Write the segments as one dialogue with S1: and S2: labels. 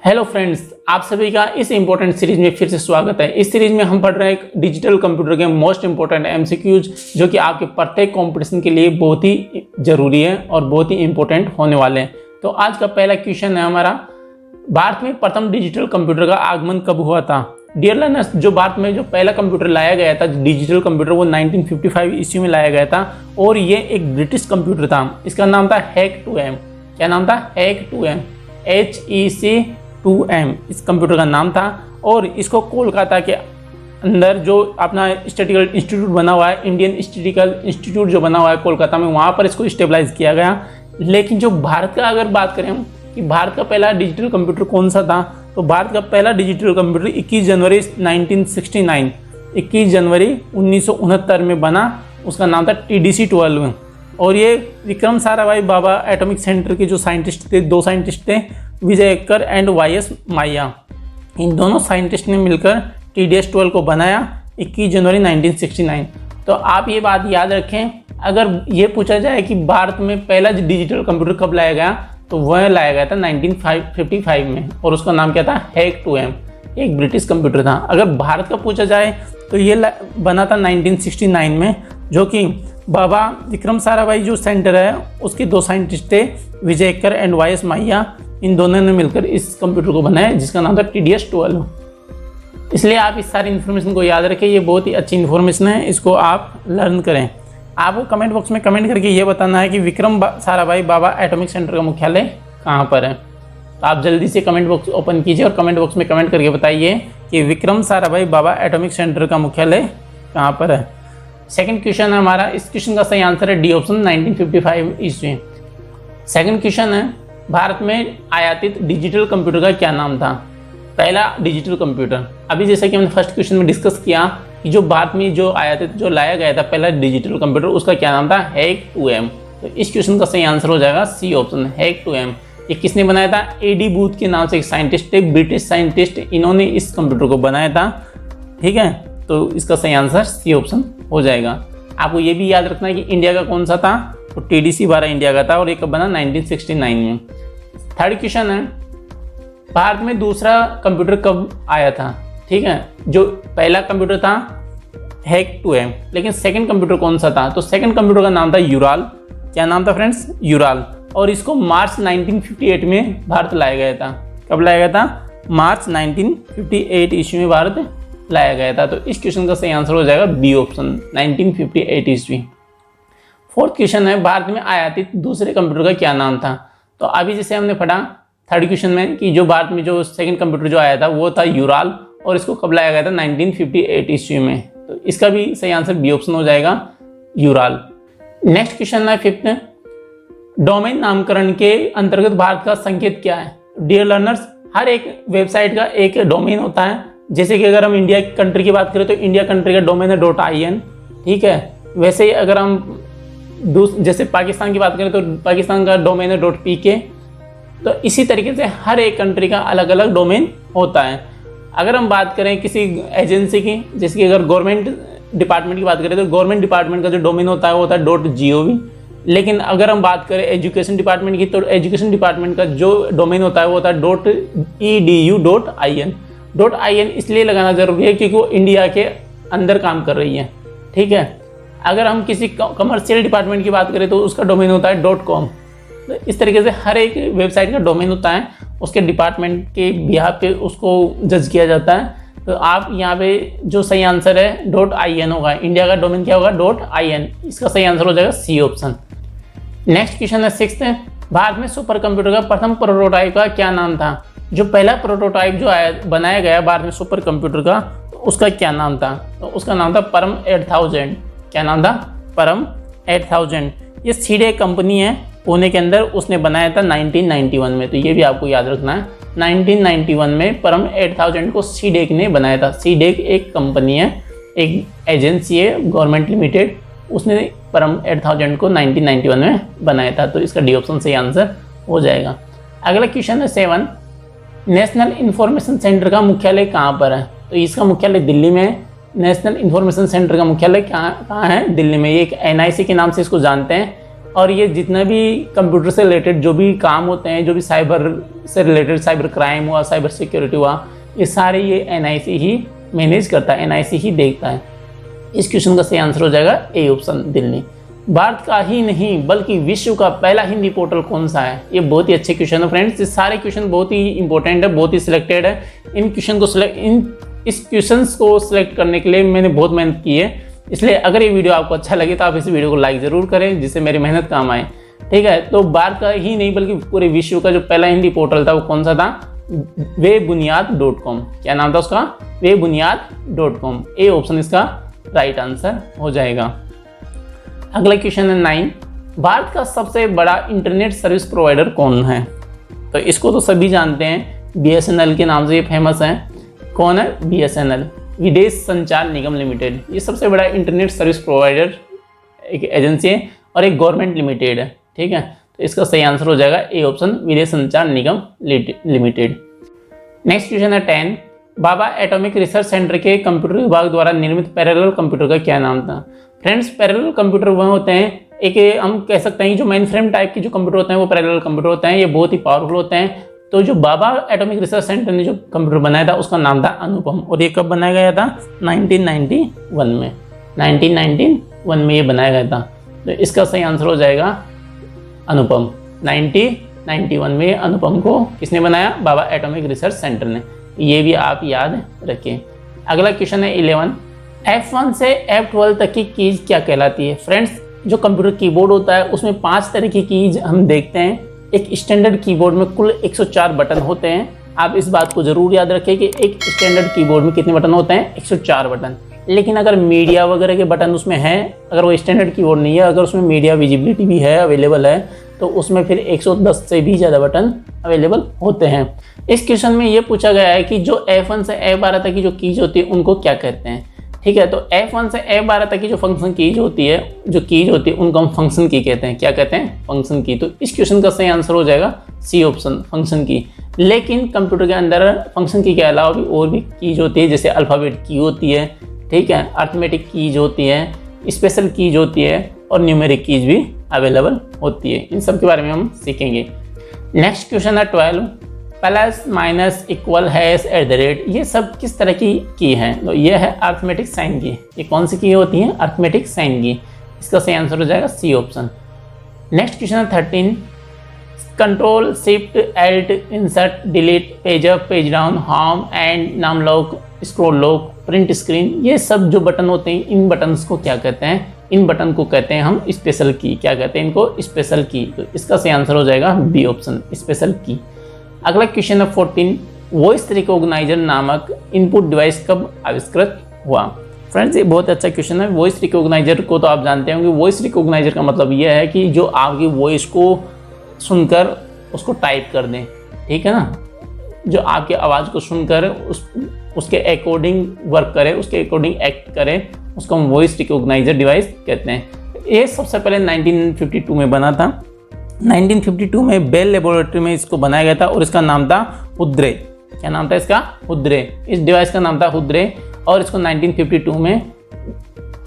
S1: Hello friends, आप सभी का इस इम्पोर्टेंट सीरीज में फिर से स्वागत है। इस सीरीज में हम पढ़ रहे हैं एक डिजिटल कंप्यूटर के मोस्ट इंपॉर्टेंट एमसीक्यूज, जो कि आपके प्रत्येक कंपटीशन के लिए बहुत ही ज़रूरी है और बहुत ही इंपॉर्टेंट होने वाले हैं। तो आज का पहला क्वेश्चन है हमारा, भारत में प्रथम डिजिटल कंप्यूटर का आगमन कब हुआ था? डियर लर्नर्स, जो भारत में जो पहला कंप्यूटर लाया गया था डिजिटल कंप्यूटर, वो 1955 ईस्वी में लाया गया था और ये एक ब्रिटिश कंप्यूटर था। इसका नाम था HEC2M। क्या नाम था? HEC2M, HEC2M इस कंप्यूटर का नाम था। और इसको कोलकाता के अंदर जो अपना स्टैटिस्टिकल इंस्टीट्यूट बना हुआ है, इंडियन स्टैटिस्टिकल इंस्टीट्यूट जो बना हुआ है कोलकाता में, वहाँ पर इसको स्टेबलाइज किया गया। लेकिन जो भारत का अगर बात करें हम कि भारत का पहला डिजिटल कंप्यूटर कौन सा था, तो भारत का पहला डिजिटल कंप्यूटर 21 जनवरी 1969, 21 जनवरी 1969 में बना। उसका नाम था TDC-12 और ये विक्रम साराभाई बाबा एटॉमिक सेंटर के जो साइंटिस्ट थे, दो साइंटिस्ट थे, विजय एक्कर एंड YS माया। इन दोनों साइंटिस्ट ने मिलकर TDS-12 को बनाया 21 जनवरी 1969। तो आप ये बात याद रखें, अगर ये पूछा जाए कि भारत में पहला डिजिटल कंप्यूटर कब लाया गया, तो वह लाया गया था 1955 में और उसका नाम क्या था? HEC2M, एक ब्रिटिश कंप्यूटर था। अगर भारत का पूछा जाए तो ये बना था 1969 में, जो कि बाबा विक्रम साराभाई जो सेंटर है उसके दो साइंटिस्ट थे, विजय एक्कर एंड YS माया। इन दोनों ने मिलकर इस कंप्यूटर को बनाया जिसका नाम था TDS-12। इसलिए आप इस सारी इन्फॉर्मेशन को याद रखें, ये बहुत ही अच्छी इन्फॉर्मेशन है, इसको आप लर्न करें। आपको कमेंट बॉक्स में कमेंट करके ये बताना है कि विक्रम साराभाई बाबा एटॉमिक सेंटर का मुख्यालय कहाँ पर है। तो आप जल्दी से कमेंट बॉक्स ओपन कीजिए और कमेंट बॉक्स में कमेंट करके बताइए कि विक्रम साराभाई बाबा एटॉमिक सेंटर का मुख्यालय कहाँ पर है। सेकंड क्वेश्चन है हमारा, इस क्वेश्चन का सही आंसर है डी ऑप्शन, 1955 ईस्वी। सेकंड क्वेश्चन है, भारत में आयातित डिजिटल कंप्यूटर का क्या नाम था? पहला डिजिटल कंप्यूटर, अभी जैसे कि हमने फर्स्ट क्वेश्चन में डिस्कस किया कि जो भारत में जो आयातित जो लाया गया था पहला डिजिटल कंप्यूटर, उसका क्या नाम था? HEC2M। तो इस क्वेश्चन का सही आंसर हो जाएगा सी ऑप्शन, HEC2M। ये किसने बनाया था? AD बूथ के नाम से एक साइंटिस्ट थे, ब्रिटिश साइंटिस्ट, इन्होंने इस कंप्यूटर को बनाया था। ठीक है, तो इसका सही आंसर सी ऑप्शन हो जाएगा। आपको ये भी याद रखना है कि इंडिया का कौन सा था, तो TDC-12 इंडिया का था और ये कब बना? 1969 में। थर्ड क्वेश्चन है, भारत में दूसरा कंप्यूटर कब आया था? ठीक है, जो पहला कंप्यूटर था HEC2M, लेकिन सेकंड कंप्यूटर कौन सा था? तो सेकंड कंप्यूटर का नाम था यूराल। क्या नाम था फ्रेंड्स? यूराल। और इसको मार्च 1958 में भारत लाया गया था। कब लाया गया था? मार्च 1958 ईस्वी में भारत लाया गया था। तो इस क्वेश्चन का सही आंसर हो जाएगा बी ऑप्शन, 1958 ईस्वी। फोर्थ क्वेश्चन है, भारत में आयातित दूसरे कंप्यूटर का क्या नाम था? तो अभी जैसे हमने पढ़ा थर्ड क्वेश्चन में कि जो भारत में जो सेकंड कंप्यूटर जो आया था वो था यूराल और इसको कब लाया गया था? 1958 ईस्वी में। तो इसका भी सही आंसर बी ऑप्शन हो जाएगा, यूराल। नेक्स्ट क्वेश्चन है फिफ्थ, डोमेन नामकरण के अंतर्गत भारत का संकेत क्या है? डियर लर्नर्स, हर एक वेबसाइट का एक डोमेन होता है। जैसे कि अगर हम इंडिया कंट्री की बात करें तो इंडिया कंट्री का डोमेन है .in। ठीक है, वैसे ही अगर हम जैसे पाकिस्तान की बात करें तो पाकिस्तान का डोमेन है .pk। तो इसी तरीके से हर एक कंट्री का अलग अलग डोमेन होता है। अगर हम बात करें किसी एजेंसी की, जैसे कि अगर गवर्नमेंट डिपार्टमेंट की बात करें तो गवर्नमेंट डिपार्टमेंट का जो डोमेन होता है वो होता है .gov। लेकिन अगर हम बात करें एजुकेशन डिपार्टमेंट की तो एजुकेशन डिपार्टमेंट का जो डोमेन होता है वो होता है .edu.in। .in इसलिए लगाना जरूरी है क्योंकि वो इंडिया के अंदर काम कर रही है। ठीक है, अगर हम किसी कमर्शियल डिपार्टमेंट की बात करें तो उसका डोमेन होता है .com। तो इस तरीके से हर एक वेबसाइट का डोमेन होता है, उसके डिपार्टमेंट के बिहाफ पे उसको जज किया जाता है। तो आप यहाँ पे जो सही आंसर है .in होगा। इंडिया का डोमेन क्या होगा? .in। इसका सही आंसर हो जाएगा सी ऑप्शन। नेक्स्ट क्वेश्चन है सिक्स्थ, भारत में सुपर कंप्यूटर का प्रथम प्रोटोटाइप का क्या नाम था? जो पहला प्रोटोटाइप जो बनाया गया भारत में सुपर कंप्यूटर का, तो उसका क्या नाम था? तो उसका नाम था परम 8000। क्या नाम था? परम 8000। ये सीडे कंपनी है पुणे के अंदर, उसने बनाया था 1991 में। तो ये भी आपको याद रखना है, 1991 में परम 8000 को सीडेक ने बनाया था। सीडेक एक कंपनी है, एक एजेंसी है गवर्नमेंट लिमिटेड, उसने परम 8000 को 1991 में बनाया था। तो इसका डी ऑप्शन सही आंसर हो जाएगा। अगला क्वेश्चन है 7, नेशनल इंफॉर्मेशन सेंटर का मुख्यालय कहाँ पर है? तो इसका मुख्यालय दिल्ली में है। नेशनल इंफॉर्मेशन सेंटर का मुख्यालय कहाँ है? दिल्ली में। ये एक NIC के नाम से इसको जानते हैं, और ये जितना भी कंप्यूटर से रिलेटेड जो भी काम होते हैं, जो भी साइबर से रिलेटेड, साइबर क्राइम हुआ, साइबर सिक्योरिटी हुआ, ये सारे ये NIC ही मैनेज करता है, NIC ही देखता है। इस क्वेश्चन का सही आंसर हो जाएगा ए ऑप्शन, दिल्ली। भारत का ही नहीं बल्कि विश्व का पहला हिंदी पोर्टल कौन सा है? ये बहुत ही अच्छे क्वेश्चन है फ्रेंड्स। ये सारे क्वेश्चन बहुत ही इंपॉर्टेंट है, बहुत ही सिलेक्टेड है। इस क्वेश्चंस को सिलेक्ट करने के लिए मैंने बहुत मेहनत की है, इसलिए अगर ये वीडियो आपको अच्छा लगे तो आप इस वीडियो को लाइक ज़रूर करें, जिससे मेरी मेहनत काम आए। ठीक है, तो भारत का ही नहीं बल्कि पूरे विश्व का जो पहला हिंदी पोर्टल था वो कौन सा था? वेबुनियाद.com। क्या नाम था उसका? वेबुनियाद.com। ए ऑप्शन इसका राइट आंसर हो जाएगा। अगला क्वेश्चन है 9। भारत का सबसे बड़ा इंटरनेट सर्विस प्रोवाइडर कौन है? तो इसको तो सभी जानते हैं, BSNL के नाम से ये फेमस है। कौन है? BSNL, विदेश संचार निगम लिमिटेड। ये सबसे बड़ा इंटरनेट सर्विस प्रोवाइडर एक एजेंसी है और एक गवर्नमेंट लिमिटेड है। ठीक है, तो इसका सही आंसर हो जाएगा ए ऑप्शन, विदेश संचार निगम लिमिटेड। नेक्स्ट क्वेश्चन है 10। भाभा एटॉमिक रिसर्च सेंटर के कंप्यूटर विभाग द्वारा निर्मित पैरेलल कंप्यूटर का क्या नाम था? फ्रेंड्स, पैरेलल कंप्यूटर वह होते हैं, एक हम कह सकते हैं जो मेन फ्रेम टाइप के जो कंप्यूटर होते हैं वो पैरेलल कंप्यूटर होते हैं। ये बहुत ही पावरफुल होते हैं। तो जो भाभा एटॉमिक रिसर्च सेंटर ने जो कंप्यूटर बनाया था उसका नाम था अनुपम, और ये कब बनाया गया था? 1991 में। 1991 में ये बनाया गया था। तो इसका सही आंसर हो जाएगा अनुपम। 1991 में अनुपम को किसने बनाया? भाभा एटॉमिक रिसर्च सेंटर ने। ये भी आप याद रखें। अगला क्वेश्चन है 11। F1 से F12 तक की कीज क्या कहलाती है? फ्रेंड्स, जो कंप्यूटर कीबोर्ड होता है उसमें 5 तरह की कीज हम देखते हैं। एक स्टैंडर्ड कीबोर्ड में कुल 104 बटन होते हैं। आप इस बात को जरूर याद रखें कि एक स्टैंडर्ड कीबोर्ड में कितने बटन होते हैं? 104 बटन। लेकिन अगर मीडिया वगैरह के बटन उसमें हैं, अगर वो स्टैंडर्ड कीबोर्ड नहीं है, अगर उसमें मीडिया विजिबिलिटी भी है, अवेलेबल है, तो उसमें फिर 110 से भी ज़्यादा बटन अवेलेबल होते हैं। इस क्वेश्चन में ये पूछा गया है कि जो F1 से F12 तक की जो कीज होती है उनको क्या कहते हैं? ठीक है, तो F1 से F12 तक की जो फंक्शन कीज होती है उनको हम फंक्शन की कहते हैं। क्या कहते हैं? फंक्शन की। तो इस क्वेश्चन का सही आंसर हो जाएगा सी ऑप्शन, फंक्शन की। लेकिन कंप्यूटर के अंदर फंक्शन की के अलावा भी और भी कीज होती है, जैसे अल्फ़ाबेट की होती है, ठीक है, अर्थमेटिक कीज होती है, स्पेशल कीज होती है और न्यूमेरिक कीज भी अवेलेबल होती है। इन सब के बारे में हम सीखेंगे। नेक्स्ट क्वेश्चन है 12। प्लस माइनस इक्वल हैश @ ये सब किस तरह की है? तो ये है अर्थमेटिक साइन की। ये कौन सी की होती है? अर्थमेटिक साइन की। इसका सही आंसर हो जाएगा सी ऑप्शन। नेक्स्ट क्वेश्चन है 13। Control shift alt insert delete page up page down home end num lock scroll lock print screen, ये सब जो बटन होते हैं इन बटन्स को क्या कहते हैं? इन बटन को कहते हैं हम स्पेशल की। क्या कहते हैं इनको? स्पेशल की। तो इसका सही आंसर हो जाएगा बी ऑप्शन, स्पेशल की। अगला क्वेश्चन है 14। वॉइस रिकॉग्नाइजर नामक इनपुट डिवाइस कब आविष्कृत हुआ? फ्रेंड्स, ये बहुत अच्छा क्वेश्चन है। वॉइस रिकॉग्नाइजर को तो आप जानते होंगे। वॉइस रिकॉग्नाइजर का मतलब ये है कि जो आपकी वॉइस को सुनकर उसको टाइप कर दें, ठीक है ना, जो आपकी आवाज़ को सुनकर उसके अकॉर्डिंग वर्क करे, उसके अकॉर्डिंग एक्ट करे, उसको हम वॉइस रिकॉग्नाइजर डिवाइस कहते हैं। ये सबसे पहले 1952 में बना था। 1952 में बेल लेबोरेटरी में इसको बनाया गया था और इसका नाम था हुद्रे। क्या नाम था इसका? हुद्रे। इस डिवाइस का नाम था हुद्रे और इसको 1952 में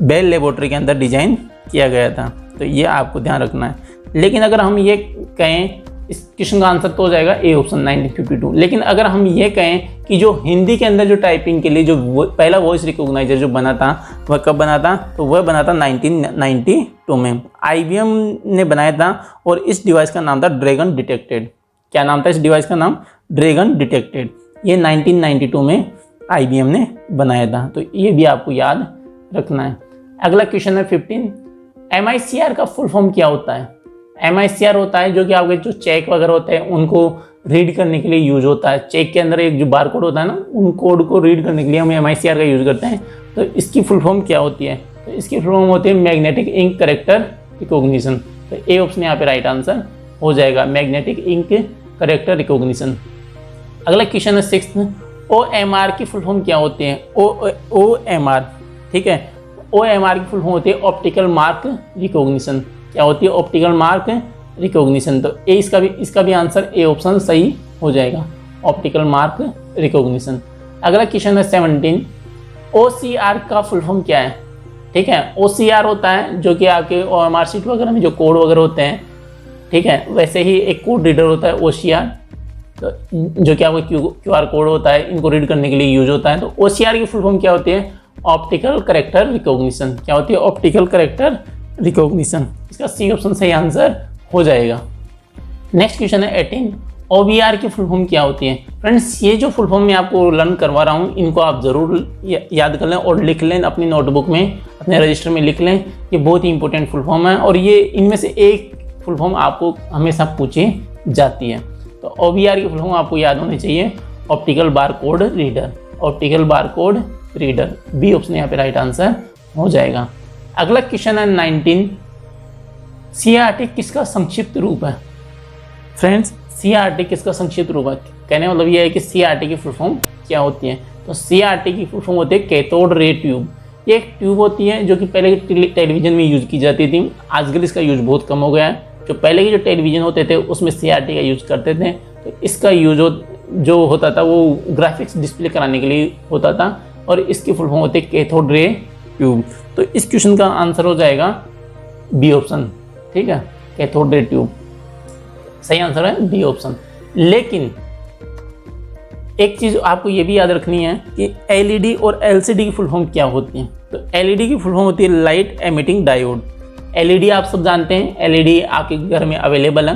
S1: बेल लेबोरेटरी के अंदर डिजाइन किया गया था। तो ये आपको ध्यान रखना है। लेकिन अगर हम ये कहें, इस क्वेश्चन का आंसर तो हो जाएगा ए ऑप्शन 1952। लेकिन अगर हम ये कहें कि जो हिंदी के अंदर जो टाइपिंग के लिए जो पहला वॉइस रिकॉग्नाइजर जो बना था वह कब बना था? तो वह बना था 1992 में। IBM ने बनाया था और इस डिवाइस का नाम था ड्रैगन डिटेक्टेड। क्या नाम था इस डिवाइस का नाम? Dragon detected. ये 1992 में IBM ने बनाया था। तो ये भी आपको याद रखना है। अगला क्वेश्चन है 15। MICR का फुल फॉर्म क्या होता है? MICR होता है जो कि आपके जो चेक वगैरह होते हैं उनको रीड करने के लिए यूज होता है। चेक के अंदर एक जो बार कोड होता है ना, उन कोड को रीड करने के लिए हम MICR का यूज करते हैं। तो इसकी फुल फॉर्म क्या होती है? तो इसकी फुल फॉर्म होती है मैग्नेटिक इंक कैरेक्टर रिकॉग्निशन। तो ए ऑप्शन यहाँ पे राइट आंसर हो जाएगा, मैग्नेटिक इंक कैरेक्टर रिकॉग्निशन। अगला क्वेश्चन है 6। OMR की फुल फॉर्म क्या होती है? OMR, ठीक है, OMR की फुल फॉर्म होती है ऑप्टिकल मार्क रिकॉग्निशन। क्या होती है? Optical mark recognition. तो इसका भी आंसर ए ऑप्शन सही हो जाएगा, ऑप्टिकल मार्क रिकॉग्निशन। अगला क्वेश्चन है 17। OCR का फुल फॉर्म क्या है? ठीक है। OCR होता है जो कि आपके OMR शीट वगैरह में जो कोड वगैरह होते हैं, ठीक है, वैसे ही एक कोड रीडर होता है OCR, तो जो कि आपका QR कोड होता है, इनको रीड करने के लिए यूज होता है। तो OCR की फुल फॉर्म क्या होती है? Optical character recognition. क्या होती है? Optical character recognition. इसका सी ऑप्शन सही आंसर हो जाएगा। नेक्स्ट क्वेश्चन है 18, OBR की फुल फॉर्म क्या होती है? फ्रेंड्स, ये जो फुल फॉर्म मैं आपको लर्न करवा रहा हूँ, इनको आप ज़रूर याद कर लें और लिख लें अपनी नोटबुक में, अपने रजिस्टर में लिख लें। ये बहुत ही इंपॉर्टेंट फुल फॉर्म है और ये इनमें से एक फुल फॉर्म आपको हमेशा पूछी जाती है। तो OBR की फुल फॉर्म आपको याद होनी चाहिए, optical bar code reader. Optical bar code reader, B option यहाँ पे राइट आंसर हो जाएगा। अगला क्वेश्चन है 19, CRT किसका संक्षिप्त रूप है? फ्रेंड्स, CRT किसका संक्षिप्त रूप है? कहने मतलब ये है कि CRT की फुल फॉर्म क्या होती है? तो CRT की फुल फॉर्म होती है कैथोड रे ट्यूब। ये एक ट्यूब होती है जो कि पहले टेलीविजन में यूज की जाती थी, आजकल इसका यूज बहुत कम हो गया है। जो पहले के जो टेलीविजन होते थे उसमें CRT का यूज करते थे, तो इसका यूज जो होता था वो ग्राफिक्स डिस्प्ले कराने के लिए होता था और इसकी फुल फॉर्म होती है कैथोड रे ट्यूब। तो इस क्वेश्चन का आंसर हो जाएगा बी ऑप्शन, ठीक है, कैथोड रे ट्यूब सही आंसर है, बी ऑप्शन। लेकिन एक चीज आपको ये भी याद रखनी है कि LED और LCD की फुल फॉर्म क्या होती है? तो LED की फुल फॉर्म होती है लाइट एमिटिंग डायोड। LED आप सब जानते हैं, LED आपके घर में अवेलेबल है।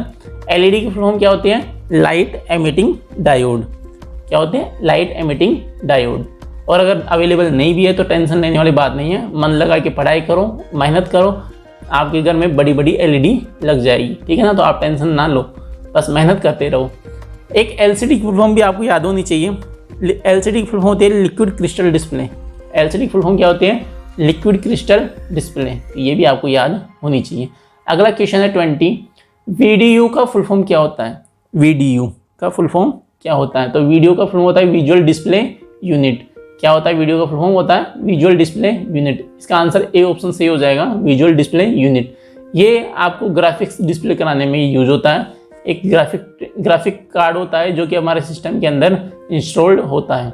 S1: LED की फुल फॉर्म क्या होती है? Light emitting diode. क्या होते हैं? Light emitting diode. और अगर अवेलेबल नहीं भी है तो टेंशन लेने वाली बात नहीं है, मन लगा के पढ़ाई करो, मेहनत करो, आपके घर में बड़ी बड़ी LED लग जाएगी, ठीक है ना। तो आप टेंशन ना लो, बस मेहनत करते रहो। एक LCD की फुल फॉर्म भी आपको याद होनी चाहिए। LCD की फुल फॉर्म होती है लिक्विड क्रिस्टल डिस्प्ले। LCD की फुल फॉर्म क्या होती है? Liquid crystal display. ये भी आपको याद होनी चाहिए। अगला क्वेश्चन है 20, VDU का फुल फॉर्म क्या होता है? VDU का फुल फॉर्म क्या होता है? तो वीडियो का फुल फॉर्म होता है विजुअल डिस्प्ले यूनिट। क्या होता है? वीडियो का फुल फॉर्म होता है विजुअल डिस्प्ले यूनिट। इसका आंसर ए ऑप्शन सही हो जाएगा, विजुअल डिस्प्ले यूनिट। ये आपको ग्राफिक्स डिस्प्ले कराने में यूज होता है। एक ग्राफिक कार्ड होता है जो कि हमारे सिस्टम के अंदर इंस्टॉल्ड होता है।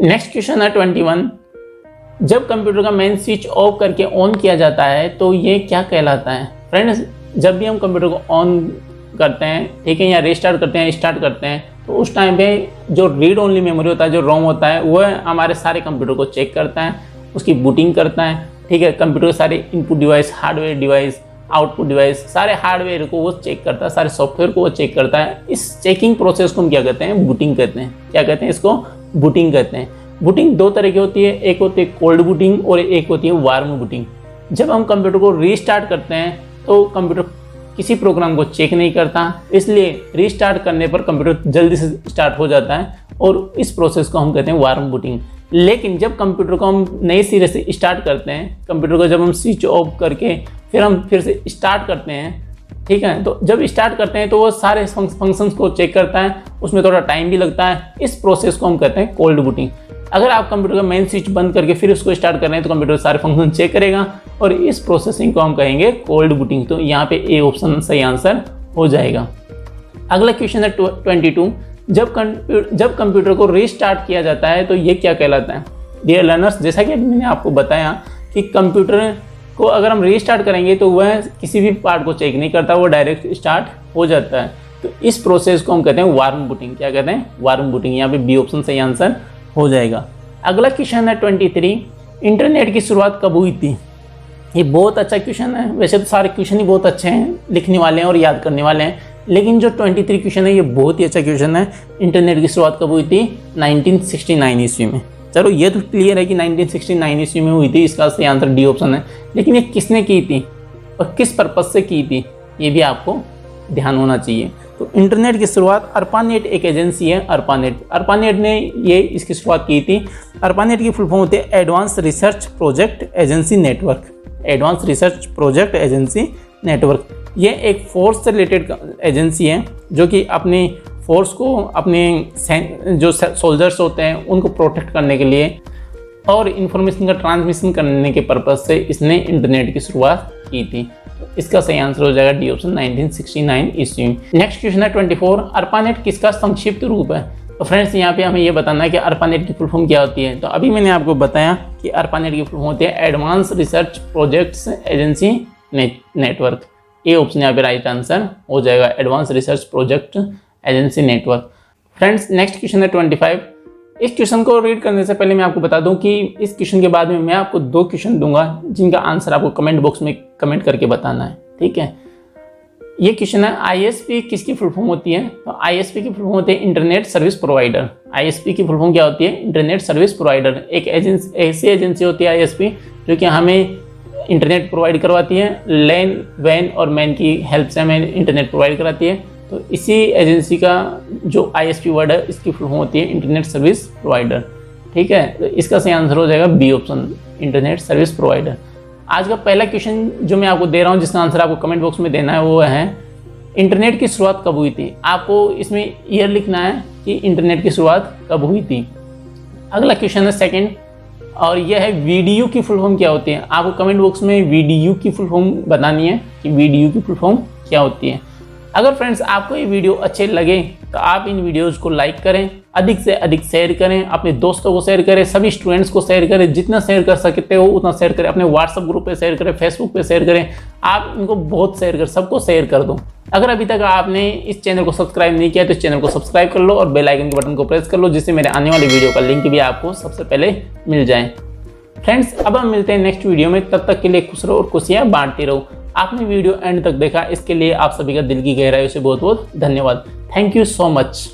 S1: नेक्स्ट क्वेश्चन है 21, जब कंप्यूटर का मेन स्विच ऑफ करके ऑन किया जाता है तो ये क्या कहलाता है? फ्रेंड्स, जब भी हम कंप्यूटर को ऑन करते हैं, ठीक है, या रीस्टार्ट करते हैं, स्टार्ट करते हैं, तो उस टाइम पे जो रीड ओनली मेमोरी होता है, जो रोम होता है, वह हमारे सारे कंप्यूटर को चेक करता है, उसकी बूटिंग करता है, ठीक है। कंप्यूटर के सारे input device, hardware device, output device, सारे हार्डवेयर को वो चेक करता है, सारे सॉफ्टवेयर को वो चेक करता है। इस चेकिंग प्रोसेस को हम क्या कहते हैं? बूटिंग कहते हैं। क्या कहते हैं इसको? बूटिंग कहते हैं। बूटिंग दो तरह की होती है, एक होती है कोल्ड बूटिंग और एक होती है वार्म बूटिंग। जब हम कंप्यूटर को रीस्टार्ट करते हैं तो कंप्यूटर किसी प्रोग्राम को चेक नहीं करता, इसलिए रीस्टार्ट करने पर कंप्यूटर जल्दी से स्टार्ट हो जाता है और इस प्रोसेस को हम कहते हैं वार्म बूटिंग। लेकिन जब कंप्यूटर को हम नए सिरे से स्टार्ट करते हैं, कंप्यूटर को जब हम स्विच ऑफ करके फिर हम फिर से स्टार्ट करते हैं, ठीक है, तो जब स्टार्ट करते हैं तो वो सारे फंक्शंस को चेक करता है, उसमें थोड़ा टाइम भी लगता है। इस प्रोसेस को हम कहते हैं कोल्ड बूटिंग। अगर आप कंप्यूटर का मेन स्विच बंद करके फिर उसको स्टार्ट कर रहे हैं तो कंप्यूटर सारे फंक्शन चेक करेगा और इस प्रोसेसिंग को हम कहेंगे कोल्ड बूटिंग। तो यहाँ पे ए ऑप्शन सही आंसर हो जाएगा। अगला क्वेश्चन है 22, जब कंप्यूटर को रीस्टार्ट किया जाता है तो ये क्या कहलाता है? डियर लर्नर्स, जैसा कि मैंने आपको बताया कि कंप्यूटर को अगर हम रीस्टार्ट करेंगे तो वह किसी भी पार्ट को चेक नहीं करता, वो डायरेक्ट स्टार्ट हो जाता है। तो इस प्रोसेस को हम कहते हैं वार्म बूटिंग। क्या कहते हैं? Warm booting. यहाँ पे बी ऑप्शन सही आंसर हो जाएगा। अगला क्वेश्चन है 23, इंटरनेट की शुरुआत कब हुई थी? ये बहुत अच्छा क्वेश्चन है। वैसे तो सारे क्वेश्चन ही बहुत अच्छे हैं, लिखने वाले हैं और याद करने वाले हैं, लेकिन जो 23 क्वेश्चन है ये बहुत ही अच्छा क्वेश्चन है। इंटरनेट की शुरुआत कब हुई थी? 1969 ईस्वी में। चलो ये तो क्लियर है कि 1969 ईस्वी में हुई थी, इसका सही आंसर डी ऑप्शन है। लेकिन ये किसने की थी और किस पर्पज से की थी, ये भी आपको ध्यान होना चाहिए। तो इंटरनेट की शुरुआत ARPANET एक एजेंसी है, ARPANET ने ये इसकी शुरुआत की थी। ARPANET की फुल फॉर्म होती है advance research project agency network. Advance research project agency network, ये एक फोर्स से रिलेटेड एजेंसी है जो कि अपनी फोर्स को, अपने जो सोल्जर्स होते हैं उनको प्रोटेक्ट करने के लिए और इंफॉर्मेशन का ट्रांसमिशन करने के पर्पज से इसने इंटरनेट की शुरुआत की थी। इसका सही आंसर हो जाएगा डी ऑप्शन 1969 ईस्वी। नेक्स्ट क्वेश्चन है 24, ARPANET किसका संक्षिप्त रूप है? तो फ्रेंड्स यहाँ पे हमें ये बताना है कि ARPANET की फुल फॉर्म क्या होती है। तो अभी मैंने आपको बताया कि ARPANET की फुल फॉर्म होती है advance research projects agency network. ये ऑप्शन यहाँ पे राइट आंसर हो जाएगा, advance research project agency network. Friends next question है 25। इस क्वेश्चन को रीड करने से पहले मैं आपको बता दूं कि इस क्वेश्चन के बाद में मैं आपको 2 क्वेश्चन दूंगा जिनका आंसर आपको कमेंट बॉक्स में कमेंट करके बताना है, ठीक है। ये क्वेश्चन है ISP किसकी फुल फॉर्म होती है। तो ISP की फुल फॉर्म होती है इंटरनेट सर्विस प्रोवाइडर। ISP की फुल फॉर्म क्या होती है, इंटरनेट सर्विस प्रोवाइडर। एक ऐसी एजेंसी होती है ISP जो कि हमें इंटरनेट प्रोवाइड करवाती है, लैन वैन और मैन की हेल्प से हमें इंटरनेट प्रोवाइड कराती है। तो इसी एजेंसी का जो ISP वर्ड है इसकी फुल फॉर्म होती है इंटरनेट सर्विस प्रोवाइडर, ठीक है। तो इसका सही आंसर हो जाएगा B option, internet service provider. आज का पहला क्वेश्चन जो मैं आपको दे रहा हूँ जिसका आंसर आपको कमेंट बॉक्स में देना है वो है इंटरनेट की शुरुआत कब हुई थी। आपको इसमें ईयर लिखना है कि इंटरनेट की शुरुआत कब हुई थी। अगला क्वेश्चन है सेकंड, और यह है वीडियो की फुल फॉर्म क्या होती है। आपको कमेंट बॉक्स में वीडियो की फुल फॉर्म बतानी है कि वीडियो की फुल फॉर्म क्या होती है। अगर फ्रेंड्स आपको ये वीडियो अच्छे लगे तो आप इन वीडियोज़ को लाइक करें, अधिक से अधिक शेयर करें, अपने दोस्तों को शेयर करें, सभी स्टूडेंट्स को शेयर करें, जितना शेयर कर सकते हो उतना शेयर करें, अपने व्हाट्सएप ग्रुप पे शेयर करें, फेसबुक पे शेयर करें, आप इनको बहुत शेयर कर, सबको शेयर कर दो। अगर अभी तक आपने इस चैनल को सब्सक्राइब नहीं किया तो इस चैनल को सब्सक्राइब कर लो और बेल आइकन के बटन को प्रेस कर लो, जिससे मेरे आने वाली वीडियो का लिंक भी आपको सबसे पहले मिल जाए। फ्रेंड्स अब हम मिलते हैं नेक्स्ट वीडियो में, तब तक के लिए खुश रहो और खुशियाँ बांटते रहो। आपने वीडियो एंड तक देखा, इसके लिए आप सभी का दिल की गहराइयों से बहुत बहुत धन्यवाद। Thank you so much.